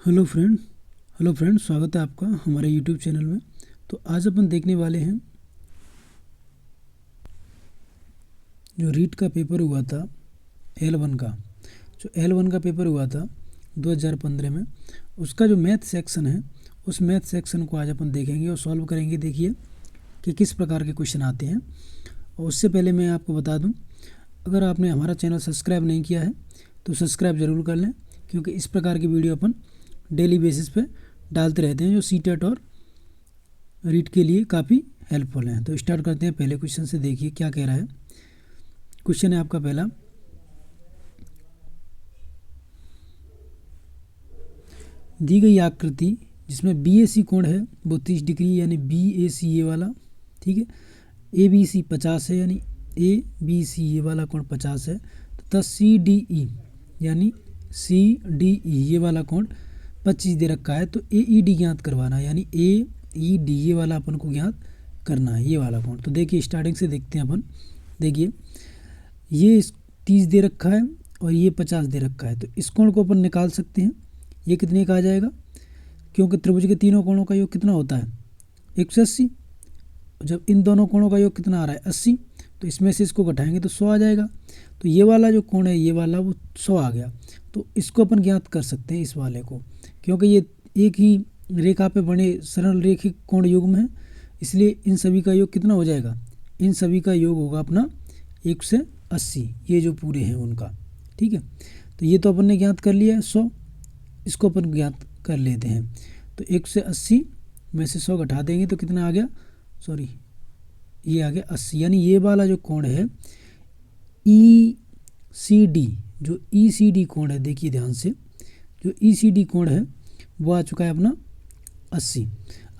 Hello friend, स्वागत है आपका हमारे यूट्यूब चैनल में। तो आज अपन देखने वाले हैं जो रीट का पेपर हुआ था L1 का। जो L1 का पेपर हुआ था 2015 में, उसका जो मैथ सेक्शन है उस मैथ सेक्शन को आज अपन देखेंगे और सॉल्व करेंगे। देखिए कि किस प्रकार के क्वेश्चन आते हैं। और उससे पहले मैं आपको बता दूं, अगर आपने हमारा चैनल सब्सक्राइब नहीं किया है तो सब्सक्राइब ज़रूर कर लें, क्योंकि इस प्रकार की वीडियो अपन डेली बेसिस पे डालते रहते हैं जो सीटेट और रीट के लिए काफ़ी हेल्पफुल हैं। तो स्टार्ट करते हैं पहले क्वेश्चन से। देखिए क्या कह रहा है। क्वेश्चन है आपका पहला, दी गई आकृति जिसमें BAC कोण है वो 30 डिग्री यानी BAC ये वाला, ठीक है। ABC 50 है यानी ABC ये वाला कोण 50 है, तथा CDE यानी CDE ये वाला कोण 25 दे रखा है। तो AED ज्ञात करवाना है, यानी AED ये वाला अपन को ज्ञात करना है, ये वाला कोण। तो देखिए स्टार्टिंग से देखते हैं अपन। देखिए ये 30 दे रखा है और ये 50 दे रखा है, तो इस कोण को अपन निकाल सकते हैं। ये कितने का आ जाएगा, क्योंकि त्रिभुज के तीनों कोणों का योग कितना होता है 180। जब इन दोनों कोणों का योग कितना आ रहा है 80, तो इसमें से इसको घटाएंगे तो 100 आ जाएगा। तो ये वाला जो कोण है ये वाला वो 100 आ गया। तो इसको अपन ज्ञात कर सकते हैं इस वाले को, क्योंकि ये एक ही रेखा पे बने सरल रेखिक कोण युग्म है, इसलिए इन सभी का योग कितना हो जाएगा, इन सभी का योग होगा अपना 180, ये जो पूरे हैं उनका, ठीक है। तो ये तो अपन ने ज्ञात कर लिया है 100, इसको अपन ज्ञात कर लेते हैं। तो 180 में से 100 घटा देंगे तो कितना आ गया, सॉरी ये आ गया 80, यानी ये वाला जो कोण है ECD, जो ECD कोण है, देखिए ध्यान से, जो ECD कोण है वो आ चुका है अपना 80।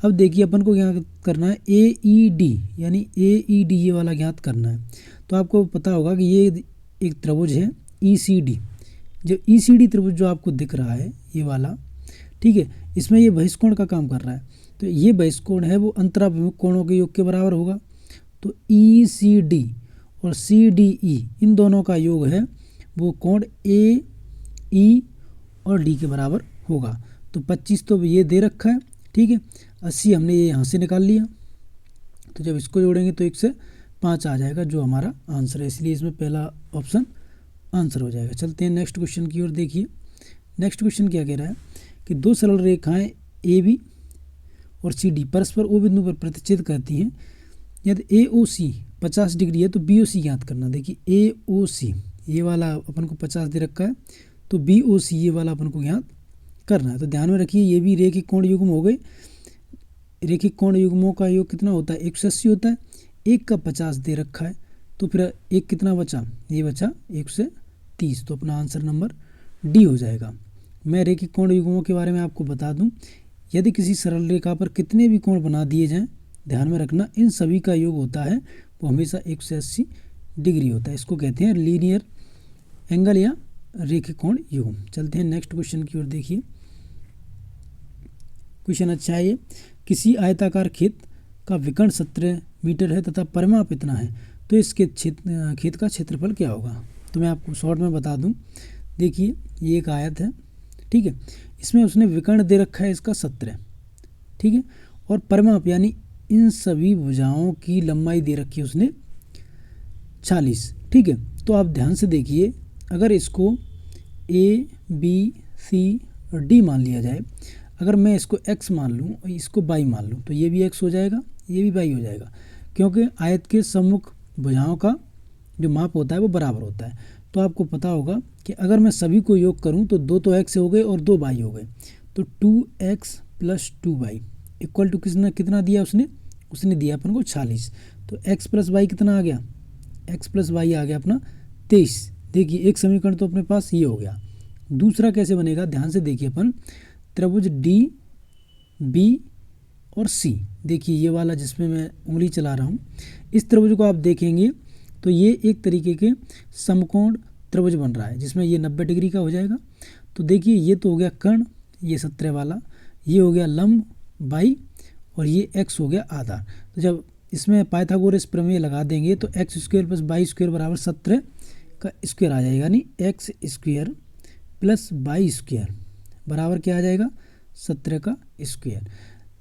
अब देखिए अपन को ज्ञात करना है AED, यानी AED ये वाला ज्ञात करना है। तो आपको पता होगा कि ये एक त्रिभुज है ECD। जो ECD त्रिभुज जो आपको दिख रहा है ये वाला, ठीक है, इसमें ये बहिष्कोण का काम कर रहा है। तो ये बहिष्कोण है वो अंतराभिमुख कोणों के योग के बराबर होगा। तो ECD और CDE इन दोनों का योग है वो कोण AE और D के बराबर होगा। तो 25 तो ये दे रखा है, ठीक है। 80 हमने ये यहाँ से निकाल लिया, तो जब इसको जोड़ेंगे तो 1 से 5 आ जाएगा, जो हमारा आंसर है। इसलिए इसमें पहला ऑप्शन आंसर हो जाएगा। चलते हैं नेक्स्ट क्वेश्चन की ओर। देखिए नेक्स्ट क्वेश्चन क्या कह रहा है कि दो सरल रेखाएं AB और CD परस्पर O बिंदु पर प्रतिच्छेद करती हैं। यदि AOC 50 डिग्री है तो BOC ज्ञात करना। देखिए AOC ये वाला अपन को 50 दे रखा है, तो BOC ये वाला अपन को ज्ञात करना है। तो ध्यान में रखिए ये भी रेखिक कोण युग्म हो गए। रेखिक कोण युग्मों का योग कितना होता है 180 होता है, एक का 50 दे रखा है, तो फिर एक कितना बचा, ये बचा 130। तो अपना आंसर नंबर D हो जाएगा। मैं रेखिक कोण युग्मों के बारे में आपको बता दूं, यदि किसी सरल रेखा पर कितने भी कोण बना दिए जाएं, ध्यान में रखना इन सभी का योग होता है वो हमेशा 180 डिग्री होता है। इसको कहते हैं लीनियर एंगल या रेखिक कोण युग्म। चलते हैं नेक्स्ट क्वेश्चन की ओर। देखिए क्वेश्चन अच्छा है ये, किसी आयताकार खेत का विकर्ण 17 मीटर है तथा परिमाप इतना है, तो इसके खेत का क्षेत्रफल क्या होगा। तो मैं आपको शॉर्ट में बता दूं, देखिए ये एक आयत है, ठीक है, इसमें उसने विकर्ण दे रखा है इसका 17, ठीक है, और परिमाप यानी इन सभी भुजाओं की लंबाई दे रखी है उसने 40, ठीक है। तो आप ध्यान से देखिए, अगर इसको A B C और D मान लिया जाए, अगर मैं इसको x मान लूँ और इसको y मान लूँ, तो ये भी x हो जाएगा, ये भी y हो जाएगा, क्योंकि आयत के सम्मुख भुजाओं का जो माप होता है वो बराबर होता है। तो आपको पता होगा कि अगर मैं सभी को योग करूं तो 2 तो x हो गए और 2 y हो गए, तो 2x + 2y इक्वल टू कितना दिया उसने दिया अपन को 40। तो x + y कितना आ गया, x + y आ गया अपना 23। देखिए एक समीकरण तो अपने पास ये हो गया। दूसरा कैसे बनेगा, ध्यान से देखिए अपन, त्रिभुज D B और C, देखिए ये वाला जिसमें मैं उंगली चला रहा हूँ, इस त्रिभुज को आप देखेंगे तो ये एक तरीके के समकोण त्रिभुज बन रहा है, जिसमें ये 90 डिग्री का हो जाएगा। तो देखिए ये तो हो गया कर्ण, ये 17 वाला, ये हो गया लंब y और ये x हो गया आधार। तो जब इसमें पाइथागोरस प्रमेय लगा देंगे तो x² + y² बराबर 17 का स्क्वायर आ जाएगा, यानी x² + y² बराबर क्या आ जाएगा 17 का स्क्वायर।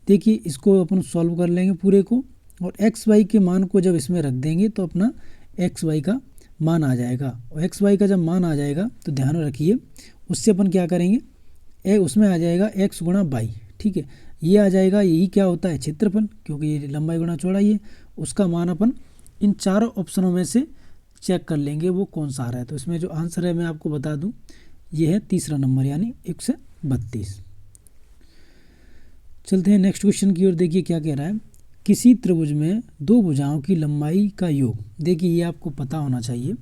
देखिए इसको अपन सॉल्व कर लेंगे पूरे को, और एक्स वाई के मान को जब इसमें रख देंगे तो अपना एक्स वाई का मान आ जाएगा। और एक्स वाई का जब मान आ जाएगा तो ध्यान रखिए उससे अपन क्या करेंगे, उसमें आ जाएगा एक्स गुणा बाई, ठीक है। ये आ जाएगा, यही क्या होता है क्षेत्रफल, क्योंकि ये लंबाई गुणा चौड़ाई है। उसका मान अपन इन चारों ऑप्शनों में से चेक कर लेंगे वो कौन सा आ रहा है। तो इसमें जो आंसर है मैं आपको बता दूं, ये है तीसरा नंबर यानी 132। चलते हैं नेक्स्ट क्वेश्चन की ओर। देखिए क्या कह रहा है, किसी त्रिभुज में दो भुजाओं की लंबाई का योग। देखिए ये आपको पता होना चाहिए,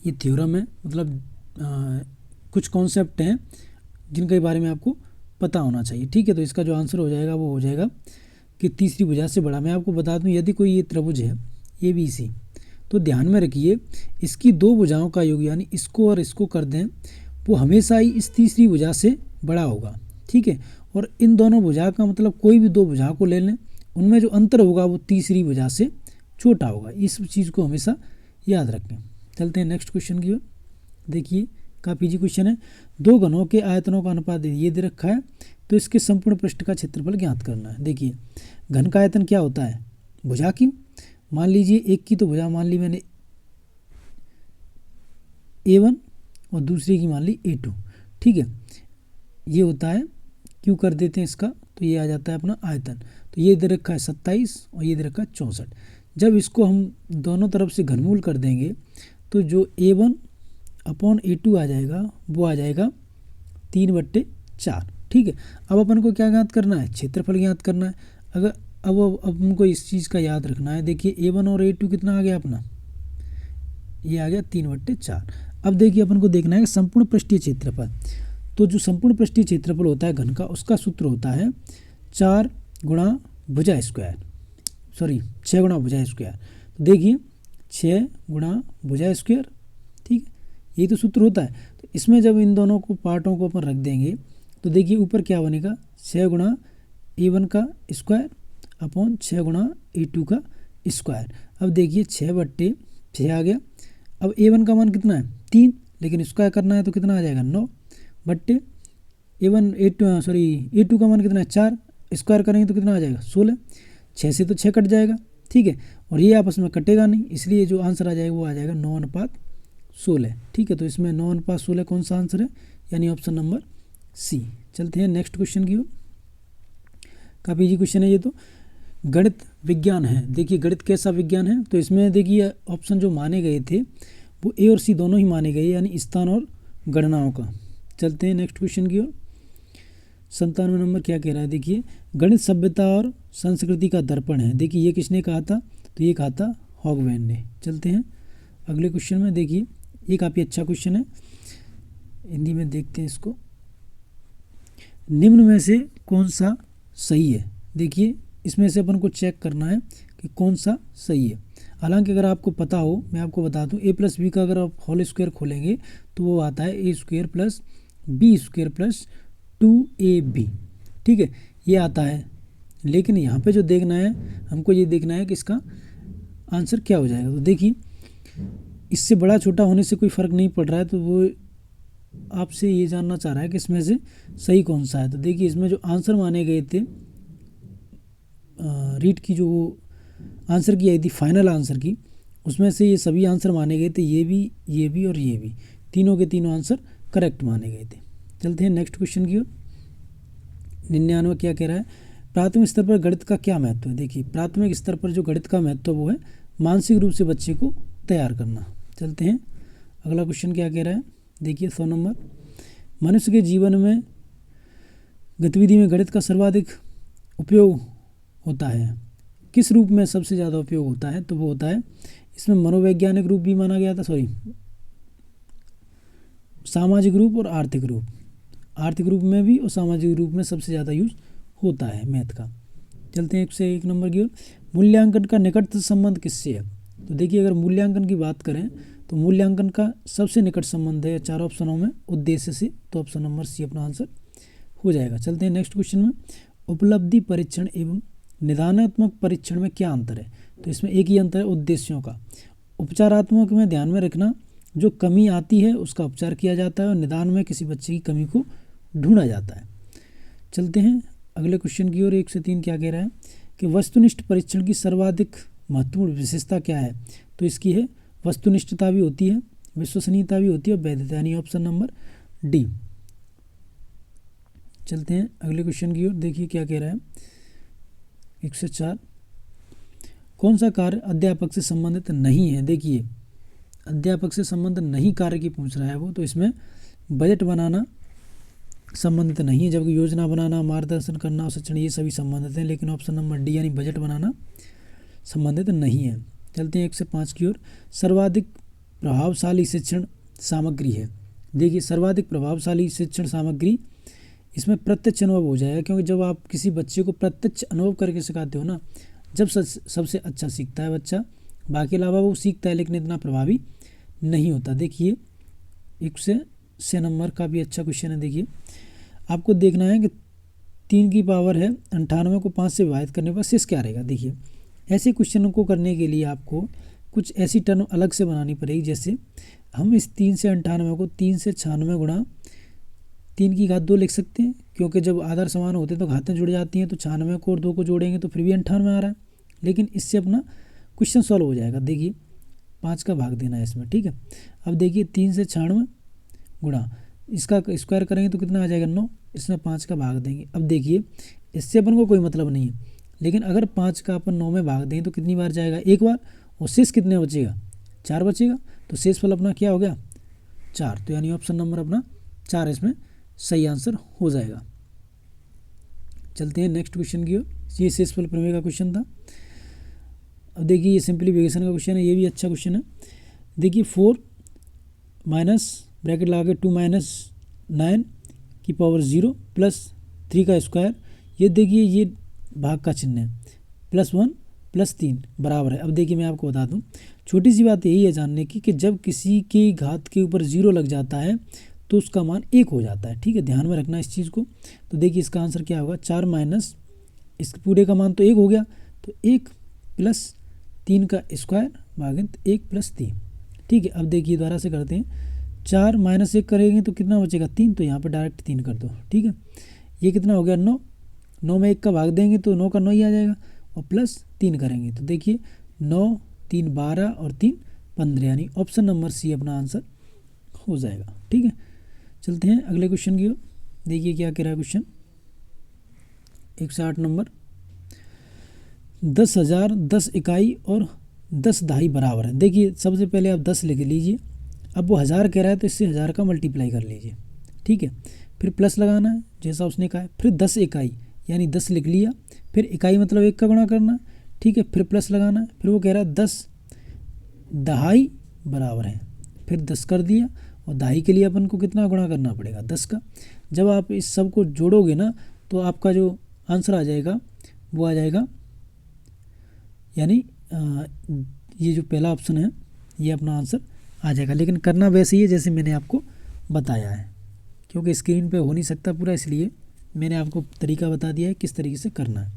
ये थ्योरम है, मतलब कुछ कॉन्सेप्ट हैं जिनके बारे में आपको पता होना चाहिए, ठीक है। तो इसका जो आंसर हो जाएगा वो हो जाएगा कि तीसरी भुजा से बड़ा। मैं आपको बता दूं, यदि कोई ये त्रिभुज है ABC, तो ध्यान में रखिए इसकी दो भुजाओं का योग यानी इसको और इसको कर दें, वो हमेशा ही इस तीसरी भुजा से बड़ा होगा, ठीक है। और इन दोनों भुजा का मतलब कोई भी दो भुजा को ले लें, उनमें जो अंतर होगा वो तीसरी भुजा से छोटा होगा। इस चीज़ को हमेशा याद रखें। चलते हैं नेक्स्ट क्वेश्चन की ओर। देखिए काफ़ी इजी क्वेश्चन है, दो घनों के आयतनों का अनुपात ये दे रखा है, तो इसके संपूर्ण पृष्ठ का क्षेत्रफल ज्ञात करना है। देखिए घन का आयतन क्या होता है, भुजा की। मान लीजिए एक की तो भुजा मान ली मैंने A1 और दूसरी की मान ली A2, ठीक है। ये होता है, क्यों कर देते हैं इसका, तो ये आ जाता है अपना आयतन। तो ये दे रखा है 27 और ये दे रखा है 64। जब इसको हम दोनों तरफ से घनमूल कर देंगे तो जो A1 अपॉन A2 आ जाएगा वो आ जाएगा 3/4, ठीक है। अब अपन को क्या ज्ञात करना है, क्षेत्रफल ज्ञात करना है। अगर अब हमको इस चीज़ का याद रखना है, देखिए A1 और A2 कितना आ गया अपना, ये आ गया 3/4। अब देखिए अपन को देखना है कि संपूर्ण पृष्ठीय क्षेत्रफल। तो जो संपूर्ण पृष्ठीय क्षेत्रफल होता है घन का, उसका सूत्र होता है 4 गुणा भुजा स्क्वायर, सॉरी 6 गुणा भुजा स्क्वायर। तो देखिए 6 गुणा भुजा स्क्वायर, ठीक है, यही तो सूत्र होता है। तो इसमें जब इन दोनों को पार्टों को अपन रख देंगे तो देखिए ऊपर क्या बनेगा, 6 गुणा A1 का स्क्वायर अपॉन 6 गुणा A2 का स्क्वायर। अब देखिए 6/6 आ गया। अब A1 का मान कितना है 3, लेकिन स्क्वायर करना है तो कितना आ जाएगा 9/A1 A2 का मान कितना है 4, स्क्वायर करेंगे तो कितना आ जाएगा 16। 6 से तो 6 कट जाएगा, ठीक है, और ये आपस में कटेगा नहीं, इसलिए जो आंसर आ जाएगा वो आ जाएगा 9:16, ठीक है। तो इसमें 9:16 कौन सा आंसर है, यानी ऑप्शन नंबर C। चलते हैं नेक्स्ट क्वेश्चन की ओर। काफ़ी इजी क्वेश्चन है ये, तो गणित विज्ञान है। देखिए गणित कैसा विज्ञान है, तो इसमें देखिए ऑप्शन जो माने गए थे वो A और C दोनों ही माने गए, यानी स्थान और गणनाओं का। चलते हैं नेक्स्ट क्वेश्चन की ओर। 97 नंबर क्या कह रहा है, देखिए गणित सभ्यता और संस्कृति का दर्पण है। देखिए ये किसने कहा था, तो ये कहा था हॉगवैन ने। चलते हैं अगले क्वेश्चन में। देखिए ये काफ़ी अच्छा क्वेश्चन है, हिंदी में देखते हैं इसको। निम्न में से कौन सा सही है। देखिए इसमें से अपन को चेक करना है कि कौन सा सही है। हालांकि अगर आपको पता हो, मैं आपको बता दूं, A+B का अगर आप होल स्क्वायर खोलेंगे तो वो आता है A² + B² + 2AB, ठीक है, ये आता है। लेकिन यहाँ पे जो देखना है हमको, ये देखना है कि इसका आंसर क्या हो जाएगा। तो देखिए इससे बड़ा छोटा होने से कोई फ़र्क नहीं पड़ रहा है, तो वो आपसे ये जानना चाह रहा है कि इसमें से सही कौन सा है। तो देखिए इसमें जो आंसर माने गए थे, रीड की जो आंसर की आई थी फाइनल आंसर की, उसमें से ये सभी आंसर माने गए थे, ये भी और ये भी, तीनों के तीनों आंसर करेक्ट माने गए थे। चलते हैं नेक्स्ट क्वेश्चन की ओर। 99 क्या कह रहा है, प्राथमिक स्तर पर गणित का क्या महत्व है। देखिए प्राथमिक स्तर पर जो गणित का महत्व वो है मानसिक रूप से बच्चे को तैयार करना। चलते हैं अगला क्वेश्चन क्या कह रहा है। देखिए 100 नंबर, मनुष्य के जीवन में गतिविधि में गणित का सर्वाधिक उपयोग होता है, किस रूप में सबसे ज़्यादा उपयोग होता है, तो वो होता है, इसमें मनोवैज्ञानिक रूप भी माना गया था, सामाजिक रूप और आर्थिक रूप। आर्थिक रूप में भी और सामाजिक रूप में सबसे ज़्यादा यूज होता है मैथ का। चलते हैं 101 नंबर की ओर। मूल्यांकन का निकट संबंध किससे है। तो देखिए अगर मूल्यांकन की बात करें तो मूल्यांकन का सबसे निकट संबंध है चार ऑप्शनों में उद्देश्य से, तो ऑप्शन नंबर C अपना आंसर हो जाएगा। चलते हैं नेक्स्ट क्वेश्चन में। उपलब्धि परीक्षण एवं निदानात्मक परीक्षण में क्या अंतर है। तो इसमें एक ही अंतर है, उद्देश्यों का। उपचारात्मक में ध्यान में रखना, जो कमी आती है उसका उपचार किया जाता है, और निदान में किसी बच्चे की कमी को ढूंढा जाता है। चलते हैं अगले क्वेश्चन की ओर। 1 से 3 क्या कह रहा है कि वस्तुनिष्ठ परीक्षण की सर्वाधिक महत्वपूर्ण विशेषता क्या है? तो इसकी है वस्तुनिष्ठता भी होती है, विश्वसनीयता भी होती है और वैधता, यानी ऑप्शन नंबर डी। चलते हैं अगले क्वेश्चन की ओर। देखिए क्या कह रहा है 1 से 4। कौन सा कार्य अध्यापक से संबंधित नहीं है? देखिए अध्यापक से संबंध नहीं कार्य की पूछ रहा है वो, तो इसमें बजट बनाना संबंधित नहीं है, जबकि योजना बनाना, मार्गदर्शन करना और शिक्षण ये सभी संबंधित हैं, लेकिन ऑप्शन नंबर डी यानी बजट बनाना संबंधित नहीं है। चलते हैं 1 से 5 की ओर। सर्वाधिक प्रभावशाली शिक्षण सामग्री है। देखिए सर्वाधिक प्रभावशाली शिक्षण सामग्री, इसमें प्रत्यक्ष अनुभव हो जाएगा, क्योंकि जब आप किसी बच्चे को प्रत्यक्ष अनुभव करके सिखाते हो ना, जब सबसे अच्छा सीखता है बच्चा। बाकी अलावा वो सीखता है लेकिन इतना प्रभावी नहीं होता। देखिए 1 से 6 नंबर का भी अच्छा क्वेश्चन है। देखिए आपको देखना है कि 3 की पावर है 98 को 5 से विभाजित करने पर शेष क्या रहेगा। देखिए ऐसे क्वेश्चनों को करने के लिए आपको कुछ ऐसी टर्म अलग से बनानी पड़ेगी, जैसे हम इस 3 से 98 को 3 से 96 गुणा 3 की घात 2 लिख सकते हैं, क्योंकि जब आधार समान होते हैं तो घातें जुड़ जाती हैं, तो 96 को और 2 को जोड़ेंगे तो फिर भी 98 आ रहा है, लेकिन इससे अपना क्वेश्चन सॉल्व हो जाएगा। देखिए 5 का भाग देना है इसमें, ठीक है। अब देखिए 3 से 96 गुणा इसका स्क्वायर करेंगे तो कितना आ जाएगा 9, इसमें 5 का भाग देंगे। अब देखिए इससे अपन को कोई मतलब नहीं है, लेकिन अगर 5 का अपन 9 में भाग दें तो कितनी बार जाएगा, एक बार, और शेष कितने बचेगा, 4 बचेगा, तो शेषफल अपना क्या हो गया 4, तो यानी ऑप्शन नंबर अपना 4 इसमें सही आंसर हो जाएगा। चलते हैं नेक्स्ट क्वेश्चन की ओर। ये शेषफल प्रमेय का क्वेश्चन था। अब देखिए ये सिंप्लीफिकेशन का क्वेश्चन है, ये भी अच्छा क्वेश्चन है। देखिए 4 माइनस ब्रैकेट लगा के 2 माइनस 9 की पावर 0 प्लस 3 का स्क्वायर, ये देखिए ये भाग का चिन्ह है, +1 + 3 बराबर है। अब देखिए मैं आपको बता दूं, छोटी सी बात यही है जानने की कि जब किसी की घात के ऊपर 0 लग जाता है तो उसका मान 1 हो जाता है, ठीक है, ध्यान में रखना इस चीज़ को। तो देखिए इसका आंसर क्या होगा, 4 माइनस इस पूरे का मान तो 1 हो गया, तो 1 + 3 का स्क्वायर भागित 1 + 3, ठीक है। अब देखिए दोबारा से करते हैं, 4 माइनस 1 करेंगे तो कितना बचेगा 3, तो यहाँ पर डायरेक्ट 3 कर दो, ठीक है। ये कितना हो गया 9, 9 में 1 का भाग देंगे तो 9 का 9 ही आ जाएगा, और +3 करेंगे तो देखिए 9 3 12 और 3 15, यानी ऑप्शन नंबर सी अपना आंसर हो जाएगा, ठीक है। चलते हैं अगले क्वेश्चन की ओर। देखिए क्या कह रहा है क्वेश्चन 108 नंबर। 10,000 10 इकाई और 10 दहाई बराबर है। देखिए सबसे पहले आप 10 लिख लीजिए, अब वो 1000 कह रहा है तो इससे 1000 का मल्टीप्लाई कर लीजिए, ठीक है। फिर प्लस लगाना है जैसा उसने कहा है, फिर 10 इकाई यानी 10 लिख लिया, फिर इकाई मतलब 1 का गुणा करना, ठीक है, फिर प्लस लगाना है, फिर वो कह रहा है 10 दहाई बराबर है, फिर 10 कर दिया, और दहाई के लिए अपन को कितना गुणा करना पड़ेगा 10 का। जब आप इस सब को जोड़ोगे ना तो आपका जो आंसर आ जाएगा वो आ जाएगा, यानी ये जो पहला ऑप्शन है ये अपना आंसर आ जाएगा। लेकिन करना वैसे ही है जैसे मैंने आपको बताया है, क्योंकि स्क्रीन पे हो नहीं सकता पूरा, इसलिए मैंने आपको तरीका बता दिया है किस तरीके से करना है।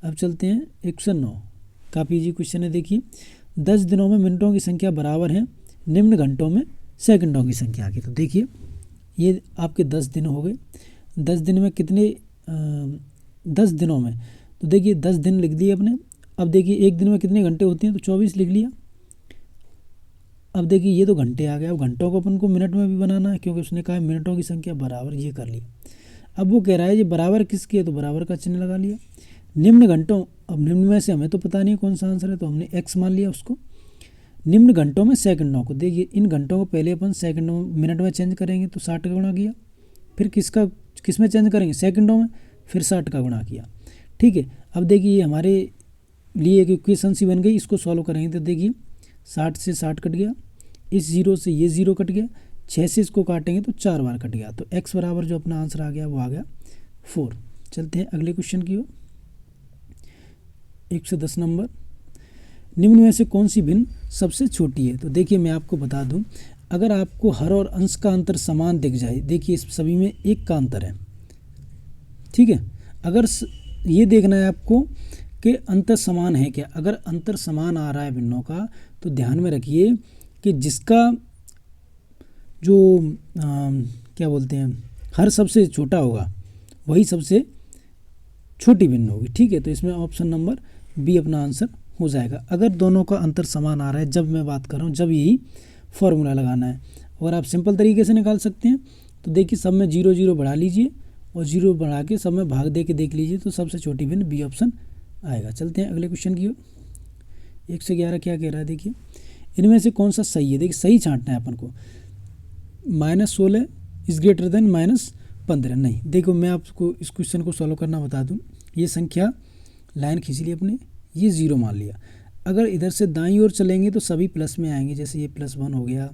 अब चलते हैं 109, काफ़ी इजी क्वेश्चन है। देखिए 10 दिनों में मिनटों की संख्या बराबर है निम्न घंटों में सेकंडों की संख्या की। तो देखिए ये आपके 10 दिन हो गए, 10 दिन में कितने 10 दिनों में, तो देखिए 10 दिन लिख दिए अपने। अब देखिए एक दिन में कितने घंटे होते हैं, तो 24 लिख लिया। अब देखिए ये तो घंटे आ गए, अब घंटों को अपन को मिनट में भी बनाना है, क्योंकि उसने कहा है मिनटों की संख्या बराबर, ये कर लिया। अब वो कह रहा है ये बराबर किसकी है, तो बराबर का चिन्ह लगा लिया। निम्न घंटों, अब निम्न में से हमें तो पता नहीं कौन सा आंसर है, तो हमने x मान लिया उसको। निम्न घंटों में सेकंडों को, देखिए इन घंटों को पहले अपन सेकंडों मिनट में चेंज करेंगे तो 60 का गुणा किया, फिर किस में चेंज करेंगे सेकंडों में, फिर 60 का गुणा किया, ठीक है। अब देखिए ये हमारे लिए एक इक्वेशन सी बन गई, इसको सॉल्व करेंगे तो देखिए 60 से 60 कट गया, इस 0 से ये 0 कट गया, 6 से इसको काटेंगे तो 4 बार कट गया, तो x बराबर जो अपना आंसर आ गया वो आ गया 4। चलते हैं अगले क्वेश्चन की ओर। 110 नंबर। निम्न में से कौन सी भिन्न सबसे छोटी है, तो देखिए मैं आपको बता दूं, अगर आपको हर और अंश का अंतर समान दिख जाए, देखिए इस सभी में 1 का अंतर है, ठीक है। अगर ये देखना है आपको कि अंतर समान है क्या, अगर अंतर समान आ रहा है भिन्नों का, तो ध्यान में रखिए कि जिसका जो क्या बोलते हैं हर सबसे छोटा होगा वही सबसे छोटी भिन्न होगी, ठीक है। तो इसमें ऑप्शन नंबर बी अपना आंसर हो जाएगा। अगर दोनों का अंतर समान आ रहा है, जब मैं बात कर रहा हूँ, जब यही फॉर्मूला लगाना है। और आप सिंपल तरीके से निकाल सकते हैं। तो देखिए सब में 0 0 बढ़ा लीजिए और 0 बढ़ा के सब में भाग दे के देख लीजिए, तो सबसे छोटी भिन्न बी ऑप्शन आएगा। चलते हैं अगले क्वेश्चन की ओर। 1 से 11 क्या कह रहा है, देखिए इनमें से कौन सा सही है। देखिए सही छांटना है अपन को। -16 इज ग्रेटर देन -15 नहीं। देखो मैं आपको इस क्वेश्चन को सॉल्व करना बता दूं। ये संख्या लाइन खींच ली अपने, ये 0 मान लिया। अगर इधर से दाईं ओर चलेंगे तो सभी प्लस में आएंगे, जैसे ये +1 हो गया,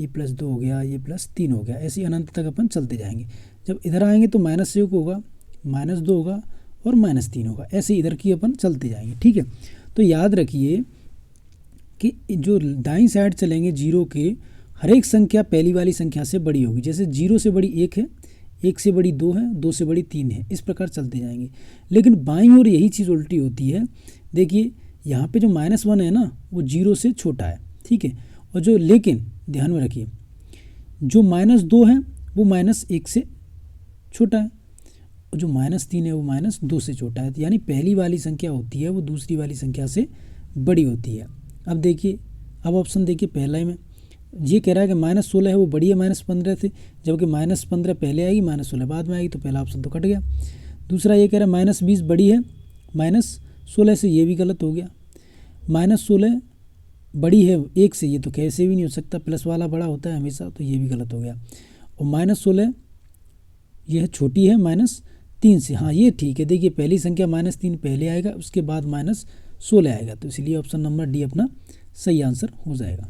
ये +2 हो गया, ये +3 हो गया, ऐसे अनंत तक अपन चलते जाएंगे। जब इधर आएंगे तो -1 होगा, -2 होगा और -3 होगा, ऐसे इधर की अपन चलते जाएंगे, ठीक है। तो याद रखिए कि जो दाईं साइड चलेंगे 0 के, हर एक संख्या पहली वाली संख्या से बड़ी होगी। जैसे 0 से बड़ी 1 है, 1 से बड़ी 2 है, 2 से बड़ी 3 है, इस प्रकार चलते जाएंगे। लेकिन बाईं ओर यही चीज़ उल्टी होती है। देखिए यहाँ पे जो -1 है ना, वो 0 से छोटा है, ठीक है। और जो, लेकिन ध्यान में रखिए, जो -2 है वो -1 से छोटा है, और जो -3 है वो -2 से छोटा है। यानी पहली वाली संख्या होती है वो दूसरी वाली संख्या से बड़ी होती है। अब देखिए, अब ऑप्शन देखिए पहला में ये कह रहा है कि -16 है वो बड़ी है -15 से, जबकि -15 पहले आएगी, -16 बाद में आएगी, तो पहला ऑप्शन तो कट गया। दूसरा ये कह रहा है -20 बड़ी है -16 से, ये भी गलत हो गया। -16 बड़ी है 1 से, ये तो कैसे भी नहीं हो सकता, प्लस वाला बड़ा होता है हमेशा, तो ये भी गलत हो गया। और -16 यह छोटी है -3 से, हाँ ये ठीक है। देखिए पहली संख्या -3 पहले आएगा, उसके बाद -16 आएगा, तो इसलिए ऑप्शन नंबर डी अपना सही आंसर हो जाएगा।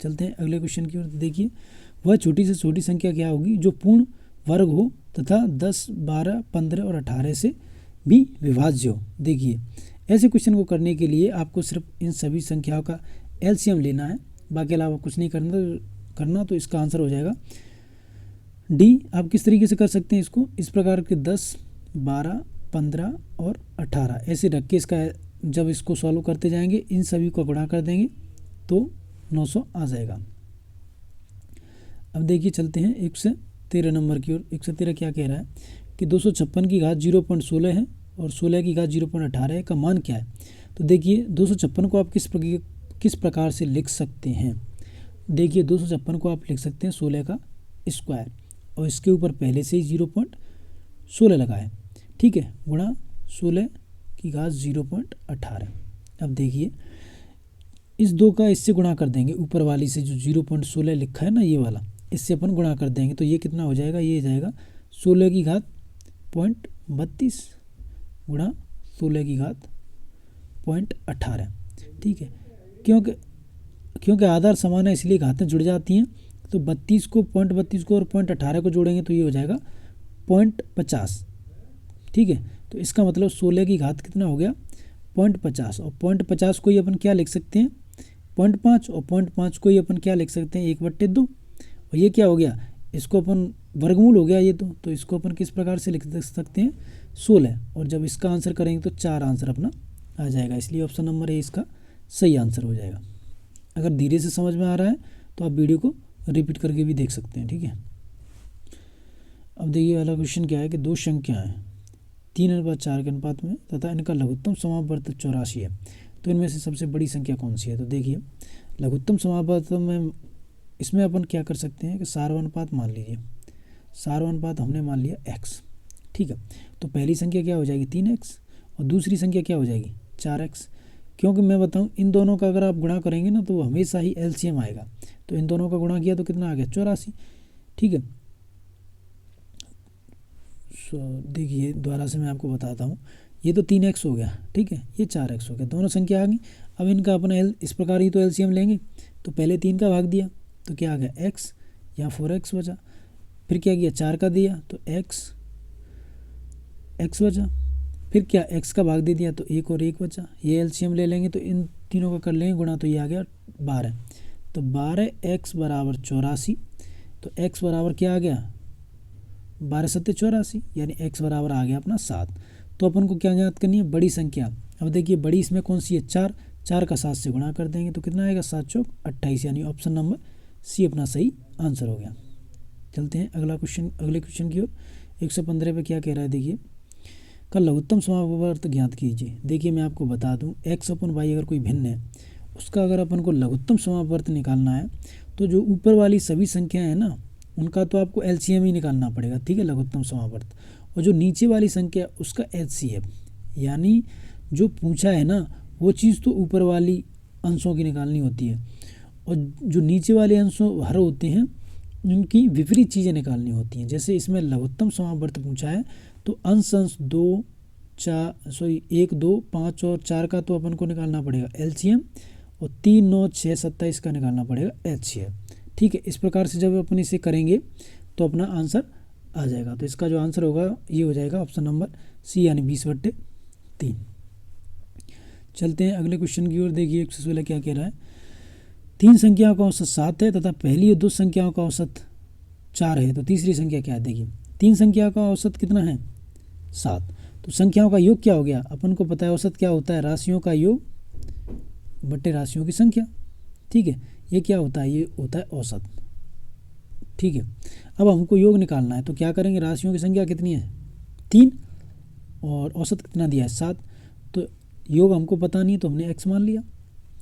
चलते हैं अगले क्वेश्चन की ओर। देखिए वह छोटी से छोटी संख्या क्या होगी जो पूर्ण वर्ग हो तथा 10, 12, 15 और 18 से भी विभाज्य हो। देखिए ऐसे क्वेश्चन को करने के लिए आपको सिर्फ इन सभी संख्याओं का एलसीएम लेना है, बाकी अलावा कुछ नहीं करना। तो इसका आंसर हो जाएगा डी। आप किस तरीके से कर सकते हैं इसको, इस प्रकार के 10, 12, 15 और 18 ऐसे रख के इसका, जब इसको सॉल्व करते जाएंगे इन सभी को गुणा कर देंगे तो 900 आ जाएगा। अब देखिए चलते हैं 113 नंबर की ओर। 113 क्या कह रहा है कि 256 की घात 0.16 है और 16 की घात 0.18 है, का मान क्या है। तो देखिए 256 को आप किस प्रकार से लिख सकते हैं। देखिए 256 को आप लिख सकते हैं 16 का स्क्वायर, और इसके ऊपर पहले से ही 0.16 लगा है, ठीक है, गुणा 16 की घात 0.18। अब देखिए इस 2 का इससे गुणा कर देंगे, ऊपर वाली से जो 0.16 लिखा है ना, ये वाला, इससे अपन गुणा कर देंगे तो ये कितना हो जाएगा, ये जाएगा 16 की घात 0.32 गुणा 16 की घात 0.18, ठीक है। क्योंकि आधार समान है इसलिए घातें जुड़ जाती हैं। तो 32 को 0.32 को और 0.18 को जोड़ेंगे तो ये हो जाएगा 0.50, ठीक है। तो इसका मतलब 16 की घात कितना हो गया 0.50, और 0.50 को ही अपन क्या लिख सकते हैं 0.5, और 0.5 को ही अपन क्या लिख सकते हैं 1/2। और ये क्या हो गया, इसको अपन वर्गमूल हो गया ये, तो इसको अपन किस प्रकार से लिख सकते हैं 16, और जब इसका आंसर करेंगे तो 4 आंसर अपना आ जाएगा, इसलिए ऑप्शन नंबर ए इसका सही आंसर हो जाएगा। अगर धीरे से समझ में आ रहा है तो आप वीडियो को रिपीट करके भी देख सकते हैं, ठीक है। अब देखिए वाला क्वेश्चन क्या है कि 2 संख्याएं 3/4 के अनुपात में तथा इनका लघुत्तम समापवर्त 84 है, तो इनमें से सबसे बड़ी संख्या कौन सी है। तो देखिए लघुत्तम समापवर्त में इसमें अपन क्या कर सकते हैं कि सार्वनुपात मान लीजिए, सार्वनुपात हमने मान लिया x, ठीक है। तो पहली संख्या क्या हो जाएगी 3x और दूसरी संख्या क्या हो जाएगी 4x। क्योंकि मैं बताऊं इन दोनों का अगर आप गुणा करेंगे ना तो वो हमेशा ही एलसीएम आएगा, तो इन दोनों का गुणा किया तो कितना आ गया 84, ठीक है। देखिए दोबारा से मैं आपको बताता हूँ, ये तो 3x हो गया, ठीक है, ये 4x हो गया, दोनों संख्या आ गई। अब इनका अपना इस प्रकार ही तो एलसीएम लेंगे, तो पहले 3 का भाग दिया तो क्या आ गया x, यहाँ 4x बचा, फिर क्या किया 4 का दिया तो x बचा, फिर क्या x का भाग दे दिया तो 1 और 1 बचा। ये एलसीएम ले लेंगे तो इन तीनों का कर लेंगे गुणा, तो ये आ गया 12, तो 12x बराबर 84, तो x बराबर क्या आ गया 12 सत्ते 84, यानी x बराबर आ गया अपना 7। तो अपन को क्या ज्ञात करनी है बड़ी संख्या। अब देखिए बड़ी इसमें कौन सी है 4 का 7 से गुणा कर देंगे तो कितना आएगा 7 चौक 28, यानी ऑप्शन नंबर सी अपना सही आंसर हो गया। चलते हैं अगले क्वेश्चन की ओर। 115 पे क्या कह रहा है देखिए, का लघुत्तम समापवर्त ज्ञात कीजिए। देखिए मैं आपको बता दूं, x अपन y अगर कोई भिन्न है, उसका अगर अपन को लघुत्तम समापवर्त निकालना है तो जो ऊपर वाली सभी संख्याएं हैं ना, उनका तो आपको LCM ही निकालना पड़ेगा, ठीक है, लघुत्तम समापवर्त। और जो नीचे वाली संख्या उसका HCF, यानी जो पूछा है ना वो चीज़ तो ऊपर वाली अंशों की निकालनी होती है, और जो नीचे वाले अंशों हर होते हैं उनकी विपरीत चीज़ें निकालनी होती हैं। जैसे इसमें लघुत्तम समापवर्त पूछा है तो अंश 1 2 5 और 4 का तो अपन को निकालना पड़ेगा LCM, और 3 9 6 27 का निकालना पड़ेगा HCF, ठीक है। इस प्रकार से जब अपन इसे करेंगे तो अपना आंसर आ जाएगा। तो इसका जो आंसर होगा ये हो जाएगा ऑप्शन नंबर सी, यानी 20/3। चलते हैं अगले क्वेश्चन की ओर। देखिए 116 क्या कह रहा है, 3 संख्याओं का औसत 7 है तथा पहली और 2 संख्याओं का औसत 4 है, तो तीसरी संख्या क्या है। देखिए 3 संख्या का औसत कितना है 7, तो संख्याओं का योग क्या हो गया, अपन को पता है औसत क्या होता है, राशियों का योग बटे राशियों की संख्या, ठीक है। ये क्या होता है, ये होता है औसत, ठीक है। अब हमको योग निकालना है तो क्या करेंगे, राशियों की संख्या कितनी है 3 और औसत कितना दिया है 7, तो योग हमको पता नहीं है तो हमने x मान लिया,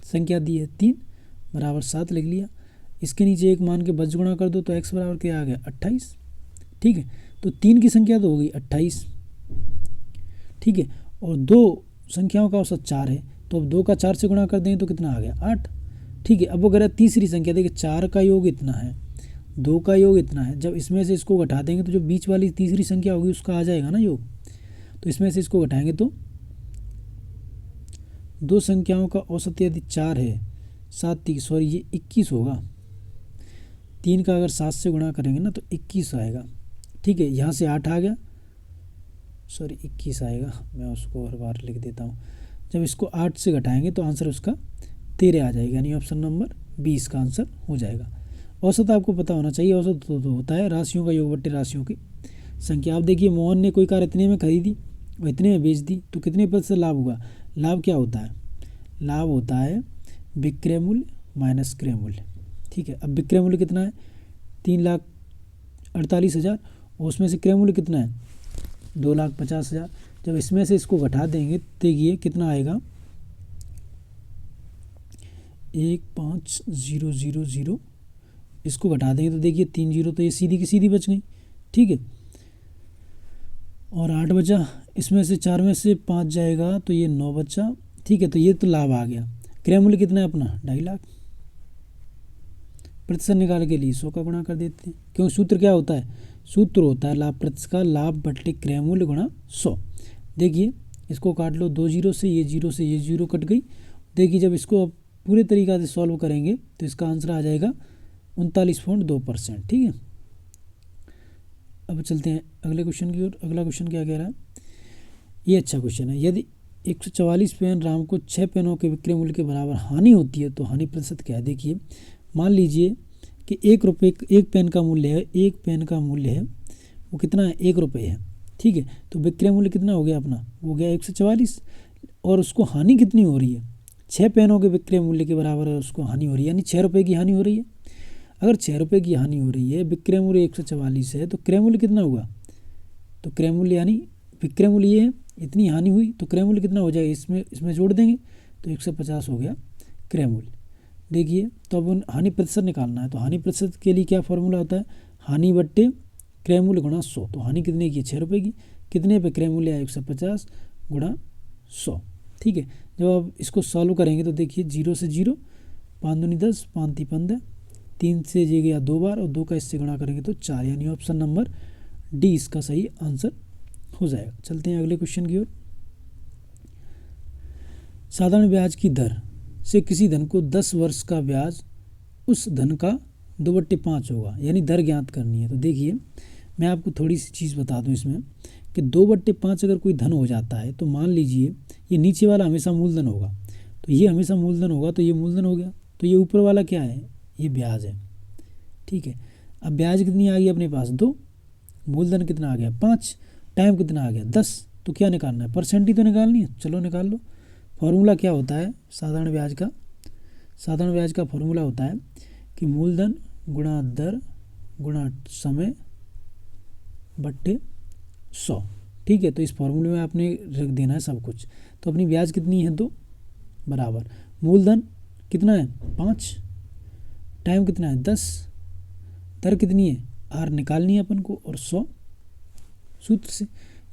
संख्या दी है 3 बराबर 7 लिख लिया। इसके नीचे 1 मान के बस गुणा कर दो तो x बराबर क्या आ गया 28, ठीक है। तो 3 की संख्या तो हो गई 28, ठीक है, और 2 संख्याओं का औसत 4 है, तो अब 2 का 4 से गुणा कर देंगे तो कितना आ गया 8, ठीक है। अब वो कह रहा है तीसरी संख्या, देखिए 4 का योग इतना है, 2 का योग इतना है, जब इसमें से इसको घटा देंगे तो जो बीच वाली तीसरी संख्या होगी उसका आ जाएगा ना योग, तो इसमें से इसको घटाएंगे तो 2 संख्याओं का औसत यदि 4 है, 7 ये 21 होगा, 3 का अगर 7 से गुणा करेंगे ना तो 21 आएगा, ठीक है। यहाँ से 8 आ गया, 21 आएगा, मैं उसको हर बार लिख देता हूँ। जब इसको 8 से घटाएंगे तो आंसर उसका 13 आ जाएगा, यानी ऑप्शन नंबर 20 का आंसर हो जाएगा। औसत आपको पता होना चाहिए, औसत तो होता है राशियों का योग बट्टे राशियों की संख्या। आप देखिए मोहन ने कोई कार इतने में खरीदी और इतने में बेच दी तो कितने प्रतिशत लाभ हुआ, लाभ क्या होता है, लाभ होता है विक्रय मूल्य माइनस क्रय मूल्य, ठीक है। अब विक्रय मूल्य कितना है 3,48,000 और उसमें से क्रय मूल्य कितना है 2,50,000। जब इसमें से इसको घटा देंगे देखिए कितना आएगा 15,000, इसको घटा देंगे तो देखिए 3 0 तो ये सीधी की सीधी बच गई, ठीक है, और 8 बचा, इसमें से 4 में से 5 जाएगा तो ये 9 बचा, ठीक है। तो ये तो लाभ आ गया। क्रय मूल्य कितना है अपना 2.5 लाख, प्रतिशत निकालने के लिए 100 का गुणा कर देते हैं, क्योंकि सूत्र क्या होता है, सूत्र होता है लाभ प्रतिशत का लाभ बटे क्रय मूल्य गुणा 100। देखिए इसको काट लो, 2 0 से ये 0 कट गई। देखिए जब इसको अब पूरे तरीक़ा से सॉल्व करेंगे तो इसका आंसर आ जाएगा 39.2%, ठीक है। अब चलते हैं अगले क्वेश्चन की ओर। अगला क्वेश्चन क्या कह रहा है, ये अच्छा क्वेश्चन है। यदि 144 पेन राम को 6 पेनों के विक्रय मूल्य के बराबर हानि होती है तो हानि प्रतिशत क्या है। देखिए मान लीजिए कि 1 रुपये एक पेन का मूल्य है, एक पेन का मूल्य है वो कितना है 1 रुपये है, ठीक है। तो विक्रय मूल्य कितना हो गया अपना, वो गया 144, और उसको हानि कितनी हो रही है 6 पेनों के विक्रय मूल्य के बराबर है, उसको हानि हो रही है, यानी 6 रुपये की हानि हो रही है। अगर 6 रुपये की हानि हो रही है, विक्रय मूल्य 144 है, तो क्रय मूल्य कितना हुआ, तो क्रय मूल्य यानी विक्रय मूल्य ये है, इतनी हानि हुई तो क्रय मूल्य कितना हो जाएगा, इसमें जोड़ देंगे तो 150 हो गया क्रय मूल्य। देखिए तो अब हानि प्रतिशत निकालना है, तो हानि प्रतिशत के लिए क्या फॉर्मूला होता है, हानि बट्टे क्रय मूल्य गुणा 100। तो हानि कितने की 6 रुपये की, कितने पे क्रय मूल्य है 150 गुणा 100, ठीक है। जब आप इसको सॉल्व करेंगे तो देखिए 0 से 0, 5 दूनी 10, 5 ती 15, 3 से ये गया 2 बार और 2 का इससे गुणा करेंगे तो 4, यानी ऑप्शन नंबर डी इसका सही आंसर हो जाएगा। चलते हैं अगले क्वेश्चन की ओर। साधारण ब्याज की दर से किसी धन को 10 वर्ष का ब्याज उस धन का 2/5 होगा, यानी दर ज्ञात करनी है। तो देखिए मैं आपको थोड़ी सी चीज़ बता दूं इसमें कि 2/5 अगर कोई धन हो जाता है तो मान लीजिए ये नीचे वाला हमेशा मूलधन होगा, तो ये हमेशा मूलधन होगा, तो ये मूलधन हो गया, तो ये ऊपर वाला क्या है, ये ब्याज है, ठीक है। अब ब्याज कितनी आ गई अपने पास 2, मूलधन कितना आ गया 5, टाइम कितना आ गया 10, तो क्या निकालना है, परसेंट ही तो निकालनी है, चलो निकाल लो। फॉर्मूला क्या होता है साधारण ब्याज का फॉर्मूला होता है कि मूलधन गुणा दर गुणा समय बट्टे 100। ठीक है, तो इस फॉर्मूले में आपने रख देना है सब कुछ। तो अपनी ब्याज कितनी है 2 बराबर मूलधन कितना है 5, टाइम कितना है 10, दर कितनी है आर निकालनी है अपन को, और 100 सूत्र से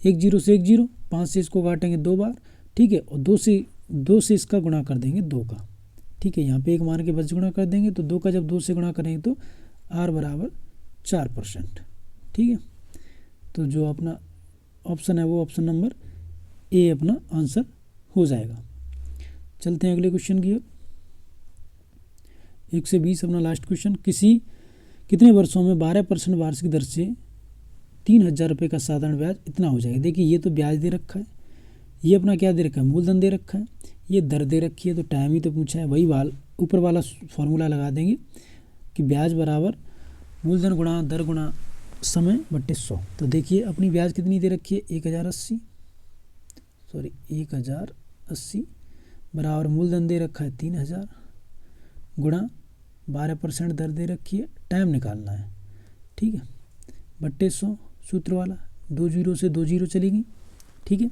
1 0 से 1 0, 5 से इसको काटेंगे 2 बार। ठीक है, और 2 से इसका गुणा कर देंगे 2 का। ठीक है, यहाँ पे 1 मान के बस गुणा कर देंगे, तो 2 का जब 2 से गुणा करेंगे तो आर बराबर 4%। ठीक है, तो जो अपना ऑप्शन है वो ऑप्शन नंबर ए अपना आंसर हो जाएगा। चलते हैं अगले क्वेश्चन की ओर। 1 से 20 अपना लास्ट क्वेश्चन। कितने वर्षों में 12% वार्षिक दर से 3,000 रुपये का साधारण ब्याज इतना हो जाएगा। देखिए ये तो ब्याज दे रखा है, ये अपना क्या दे रखा है मूलधन दे रखा है, ये दर दे रखी है, तो टाइम ही तो पूछा है, वही ऊपर वाला फॉर्मूला लगा देंगे कि ब्याज बराबर मूलधन गुणा दर गुणा समय बट्टे 100। तो देखिए अपनी ब्याज कितनी दे रखी है 1080 बराबर मूलधन दे रखा है 3,000 गुणा 12% दर दे रखी है, टाइम निकालना है। ठीक है, बट्टे 100 सूत्र वाला, 2 0 से 2 0 चली गई। ठीक है,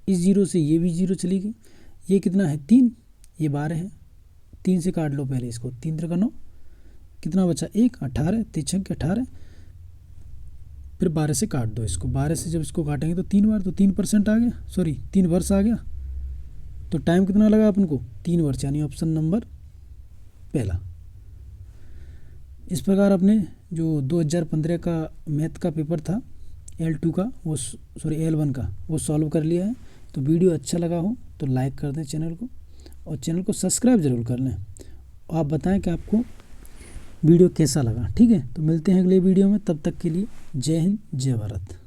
इस 0 से ये भी 0 चली गई, ये कितना है 3, ये 12 है, 3 से काट लो पहले इसको, 3 3 9, कितना बचा 1, 18, 3 6 18, फिर 12 से काट दो इसको, 12 से जब इसको काटेंगे तो 3 बार, तो 3% आ गया, 3 वर्ष आ गया। तो टाइम कितना लगा अपन को 3 वर्ष, यानी ऑप्शन नंबर पहला। इस प्रकार अपने जो 2015 का मैथ का पेपर था L2 का वो L1 का वो सॉल्व कर लिया है। तो वीडियो अच्छा लगा हो तो लाइक कर दें चैनल को, और चैनल को सब्सक्राइब ज़रूर कर लें। आप बताएं कि आपको वीडियो कैसा लगा। ठीक है, तो मिलते हैं अगले वीडियो में, तब तक के लिए जय हिंद जय भारत।